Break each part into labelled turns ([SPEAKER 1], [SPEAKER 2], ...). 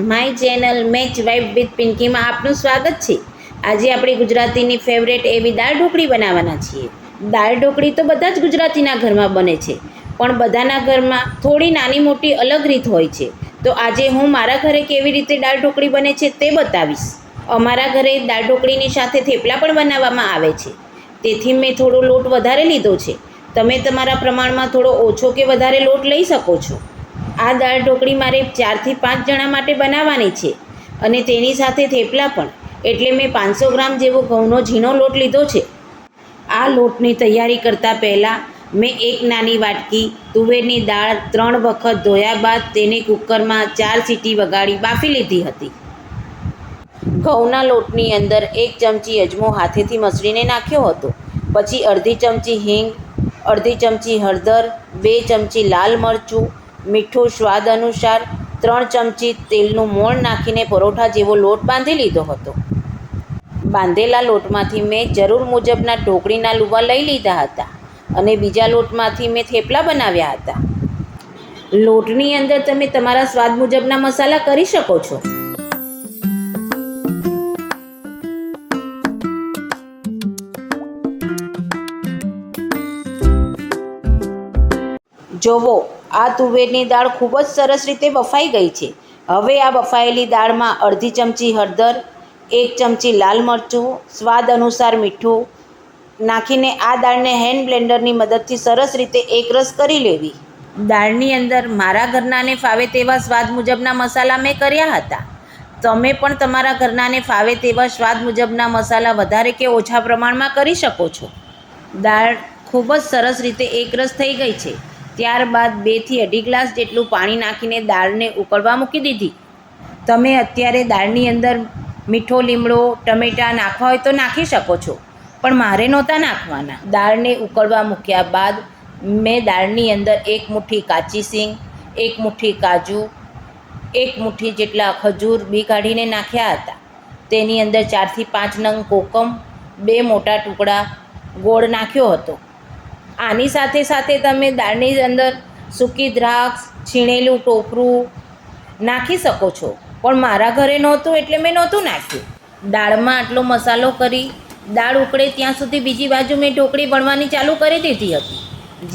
[SPEAKER 1] My channel match vibe with પિંકીમાં આપનું સ્વાગત છે। આજે આપણી ગુજરાતીની ફેવરેટ એવી દાળ ઢોકળી બનાવવાના છીએ। દાળ ઢોકળી તો બધા જ ગુજરાતીના ઘરમાં બને છે, પણ બધાના ઘરમાં થોડી નાની મોટી અલગ રીત હોય છે। તો આજે હું મારા ઘરે કેવી રીતે દાળ ઢોકળી બને છે તે બતાવીશ। અમારા ઘરે દાળ ઢોકળીની સાથે થેપલા પણ બનાવવામાં આવે છે, તેથી મેં થોડો લોટ વધારે લીધો છે। તમે તમારા પ્રમાણમાં થોડો ઓછો કે વધારે લોટ લઈ શકો છો। આ દાળ ઢોકળી મારે 4 થી 5 જણા માટે બનાવવાની છે, અને તેની સાથે થેપલા પણ, એટલે મેં 500 ગ્રામ જેવો ઘઉંનો ઝીણો લોટ લીધો છે। આ લોટની તૈયારી કરતાં પહેલાં મેં એક નાની વાટકી તુવેરની દાળ 3 વખત ધોયા બાદ તેને કુકરમાં 4 સીટી વગાડી બાફી લીધી હતી। ઘઉંના લોટની અંદર 1 ચમચી અજમો હાથેથી મસળીને નાખ્યો હતો, પછી અડધી ચમચી હિંગ, અડધી ચમચી હળદર, 2 ચમચી લાલ મરચું, મીઠું સ્વાદ અનુસાર, 3 ચમચી તેલનું મોણ નાખીને પરોઠા જેવો લોટ બાંધી લીધો હતો। બાંધેલા લોટમાંથી મેં જરૂર મુજબના ઢોકળીના લુવા લઈ લીધા હતા, અને બીજા લોટમાંથી મેં થેપલા બનાવ્યા હતા। લોટની અંદર તમે તમારા સ્વાદ મુજબના મસાલા કરી શકો છો। જોવો, આ તુવેરની દાળ ખૂબ જ સરસ રીતે બફાઈ ગઈ છે। હવે આ બફાયેલી દાળમાં અડધી ચમચી હળદર, 1 ચમચી લાલ મરચું, સ્વાદ અનુસાર મીઠું નાખીને આ દાળને હેન્ડ બ્લેન્ડરની મદદથી સરસ રીતે એકરસ કરી લેવી। દાળની અંદર મારા ઘરનાને ફાવે તેવા સ્વાદ મુજબના મસાલા મેં કર્યા હતા। તમે પણ તમારા ઘરનાને ફાવે તેવા સ્વાદ મુજબના મસાલા વધારે કે ઓછા પ્રમાણમાં કરી શકો છો। દાળ ખૂબ જ સરસ રીતે એકરસ થઈ ગઈ છે। ત્યારબાદ 2 થી 2.5 ગ્લાસ જેટલું પાણી નાખીને દાળને ઉકળવા મૂકી દીધી। તમે અત્યારે દાળની અંદર મીઠો લીમડો, ટમેટાં નાખવા હોય તો નાખી શકો છો, પણ મારે નહોતા નાખવાના। દાળને ઉકળવા મૂક્યા બાદ મેં દાળની અંદર 1 મુઠ્ઠી કાચી સિંગ, 1 મુઠ્ઠી કાજુ, 1 મુઠ્ઠી જેટલા ખજૂર બી કાઢીને નાખ્યા હતા। તેની અંદર 4 થી 5 નંગ કોકમ, 2 મોટા ટુકડા ગોળ નાખ્યો હતો। આની સાથે સાથે તમે દાળની અંદર સૂકી દ્રાક્ષ, છીણેલું ટોપરું નાખી શકો છો, પણ મારા ઘરે નહોતું એટલે મેં નહોતું નાખ્યું। દાળમાં આટલો મસાલો કરી દાળ ઉકળે ત્યાં સુધી બીજી બાજુ મેં ઢોકળી વણવાની ચાલુ કરી દીધી હતી।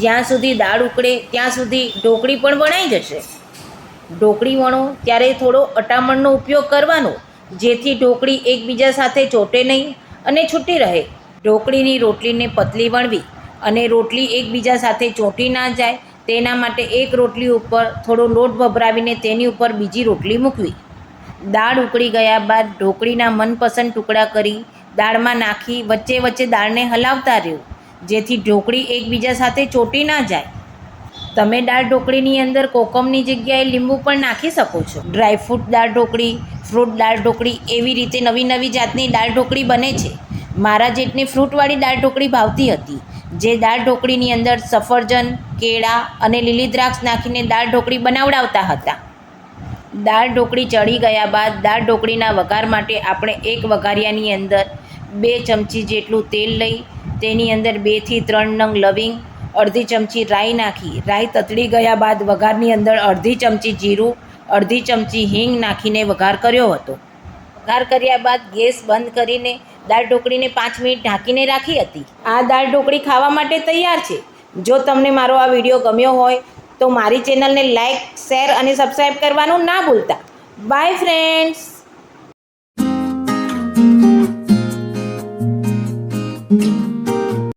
[SPEAKER 1] જ્યાં સુધી દાળ ઉકળે ત્યાં સુધી ઢોકળી પણ વણાઈ જશે। ઢોકળી વણો ત્યારે થોડો અટામણનો ઉપયોગ કરવાનો, જેથી ઢોકળી એકબીજા સાથે ચોંટે નહીં અને છૂટી રહે। ઢોકળીની રોટલીને પતલી વણવી અને રોટલી એકબીજા સાથે ચોંટી ના જાય તેના માટે એક રોટલી ઉપર થોડો લોટ ભભરાવીને તેની ઉપર બીજી રોટલી મૂકવી। દાળ ઉકળી ગયા બાદ ઢોકળીના મનપસંદ ટુકડા કરી દાળમાં નાખી વચ્ચે વચ્ચે દાળને હલાવતા રહ્યું, જેથી ઢોકળી એકબીજા સાથે ચોંટી ના જાય। તમે દાળ ઢોકળીની અંદર કોકમની જગ્યાએ લીંબુ પણ નાખી શકો છો। ડ્રાયફ્રૂટ દાળ ઢોકળી, ફ્રૂટ દાળ ઢોકળી, એવી રીતે નવી નવી જાતની દાળ ઢોકળી બને છે। મારા જેટની ફ્રૂટવાળી દાળ ઢોકળી ભાવતી હતી, જે દાળ ઢોકળીની અંદર સફરજન, કેળા અને લીલી દ્રાક્ષ નાખીને દાળ ઢોકળી બનાવડાવતા હતા। દાળ ઢોકળી ચડી ગયા બાદ દાળ ઢોકળીના વઘાર માટે આપણે એક વઘારિયાની અંદર 2 ચમચી જેટલું તેલ લઈ તેની અંદર 2 થી 3 નંગ લવિંગ, અડધી ચમચી રાઈ નાખી રાઈ તતડી ગયા બાદ વઘારની અંદર અડધી ચમચી જીરું, અડધી ચમચી હિંગ નાખીને વઘાર કર્યો હતો। વઘાર કર્યા બાદ ગેસ બંધ કરીને દાળ ઢોકળીને 5 મિનિટ ઢાંકીને રાખી હતી। આ દાળ ઢોકળી ખાવા માટે તૈયાર છે। જો તમને મારો આ વિડીયો ગમ્યો હોય તો મારી ચેનલને લાઇક, શેર અને સબસ્ક્રાઈબ કરવાનું ના ભૂલતા। By friends.